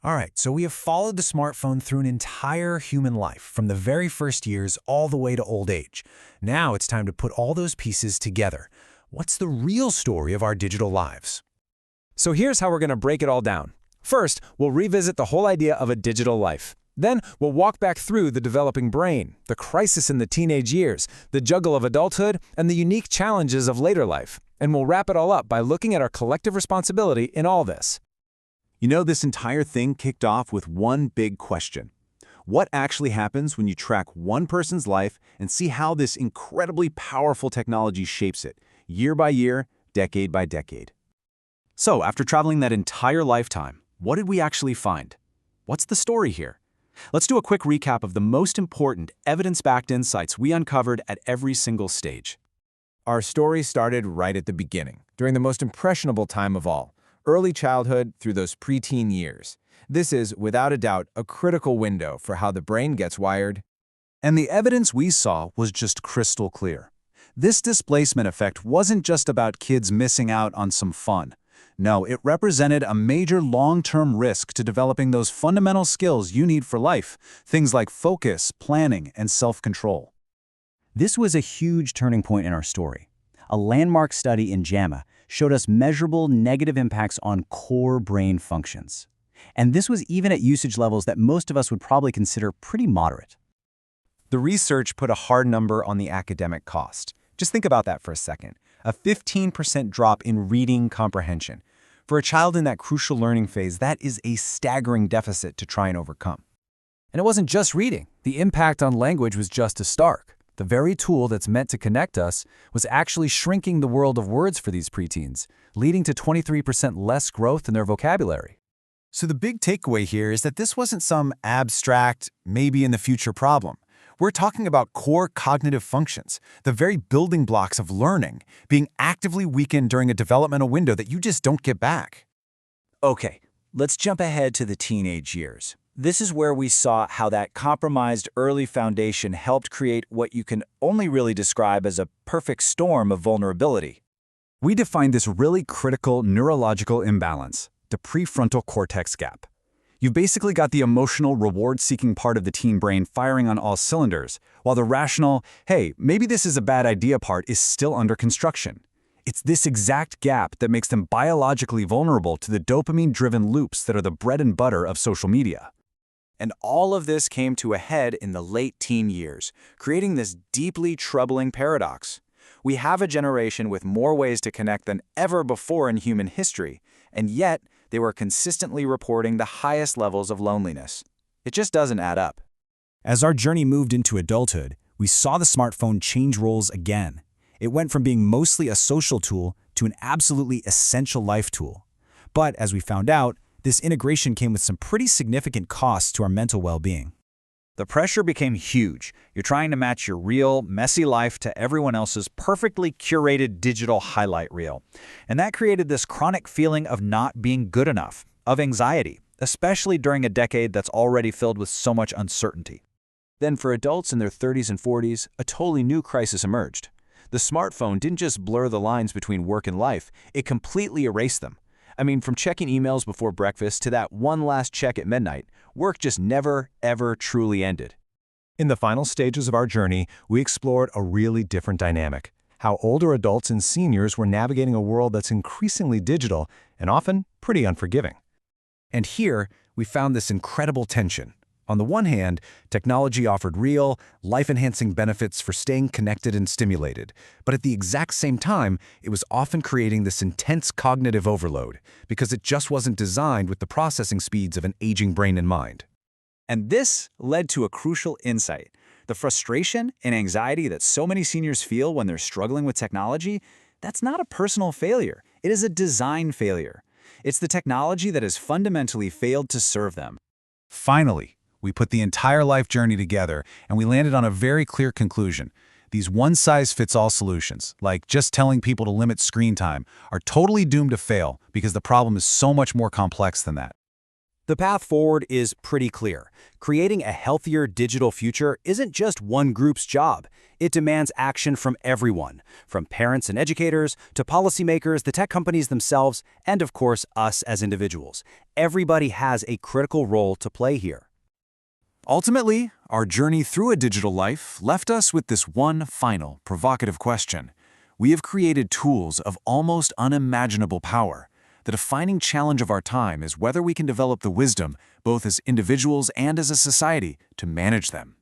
All right, so we have followed the smartphone through an entire human life, from the very first years all the way to old age. Now it's time to put all those pieces together. What's the real story of our digital lives? So here's how we're going to break it all down. First, we'll revisit the whole idea of a digital life. Then, we'll walk back through the developing brain, the crisis in the teenage years, the juggle of adulthood, and the unique challenges of later life. And we'll wrap it all up by looking at our collective responsibility in all this. You know, this entire thing kicked off with one big question. What actually happens when you track one person's life and see how this incredibly powerful technology shapes it, year by year, decade by decade? So, after traveling that entire lifetime, what did we actually find? What's the story here? Let's do a quick recap of the most important evidence-backed insights we uncovered at every single stage. Our story started right at the beginning, during the most impressionable time of all, early childhood through those preteen years. This is, without a doubt, a critical window for how the brain gets wired. And the evidence we saw was just crystal clear. This displacement effect wasn't just about kids missing out on some fun. No, it represented a major long-term risk to developing those fundamental skills you need for life, things like focus, planning, and self-control. This was a huge turning point in our story. A landmark study in JAMA showed us measurable negative impacts on core brain functions. And this was even at usage levels that most of us would probably consider pretty moderate. The research put a hard number on the academic cost. Just think about that for a second. A 15% drop in reading comprehension. For a child in that crucial learning phase, that is a staggering deficit to try and overcome. And it wasn't just reading. The impact on language was just as stark. The very tool that's meant to connect us was actually shrinking the world of words for these preteens, leading to 23% less growth in their vocabulary. So the big takeaway here is that this wasn't some abstract, maybe-in-the-future problem. We're talking about core cognitive functions, the very building blocks of learning, being actively weakened during a developmental window that you just don't get back. Okay, let's jump ahead to the teenage years. This is where we saw how that compromised early foundation helped create what you can only really describe as a perfect storm of vulnerability. We defined this really critical neurological imbalance, the prefrontal cortex gap. You've basically got the emotional, reward-seeking part of the teen brain firing on all cylinders, while the rational, hey, maybe this is a bad idea part is still under construction. It's this exact gap that makes them biologically vulnerable to the dopamine-driven loops that are the bread and butter of social media. And all of this came to a head in the late teen years, creating this deeply troubling paradox. We have a generation with more ways to connect than ever before in human history, and yet they were consistently reporting the highest levels of loneliness. It just doesn't add up. As our journey moved into adulthood, we saw the smartphone change roles again. It went from being mostly a social tool to an absolutely essential life tool. But as we found out, this integration came with some pretty significant costs to our mental well-being. The pressure became huge. You're trying to match your real, messy life to everyone else's perfectly curated digital highlight reel. And that created this chronic feeling of not being good enough, of anxiety, especially during a decade that's already filled with so much uncertainty. Then for adults in their 30s and 40s, a totally new crisis emerged. The smartphone didn't just blur the lines between work and life, it completely erased them. I mean, from checking emails before breakfast to that one last check at midnight, work just never, ever truly ended. In the final stages of our journey, we explored a really different dynamic, how older adults and seniors were navigating a world that's increasingly digital and often pretty unforgiving. And here, we found this incredible tension. On the one hand, technology offered real, life-enhancing benefits for staying connected and stimulated, but at the exact same time, it was often creating this intense cognitive overload because it just wasn't designed with the processing speeds of an aging brain in mind. And this led to a crucial insight. The frustration and anxiety that so many seniors feel when they're struggling with technology, that's not a personal failure. It is a design failure. It's the technology that has fundamentally failed to serve them. Finally, we put the entire life journey together, and we landed on a very clear conclusion. These one-size-fits-all solutions, like just telling people to limit screen time, are totally doomed to fail because the problem is so much more complex than that. The path forward is pretty clear. Creating a healthier digital future isn't just one group's job. It demands action from everyone, from parents and educators to policymakers, the tech companies themselves, and of course, us as individuals. Everybody has a critical role to play here. Ultimately, our journey through a digital life left us with this one final, provocative question. We have created tools of almost unimaginable power. The defining challenge of our time is whether we can develop the wisdom, both as individuals and as a society, to manage them.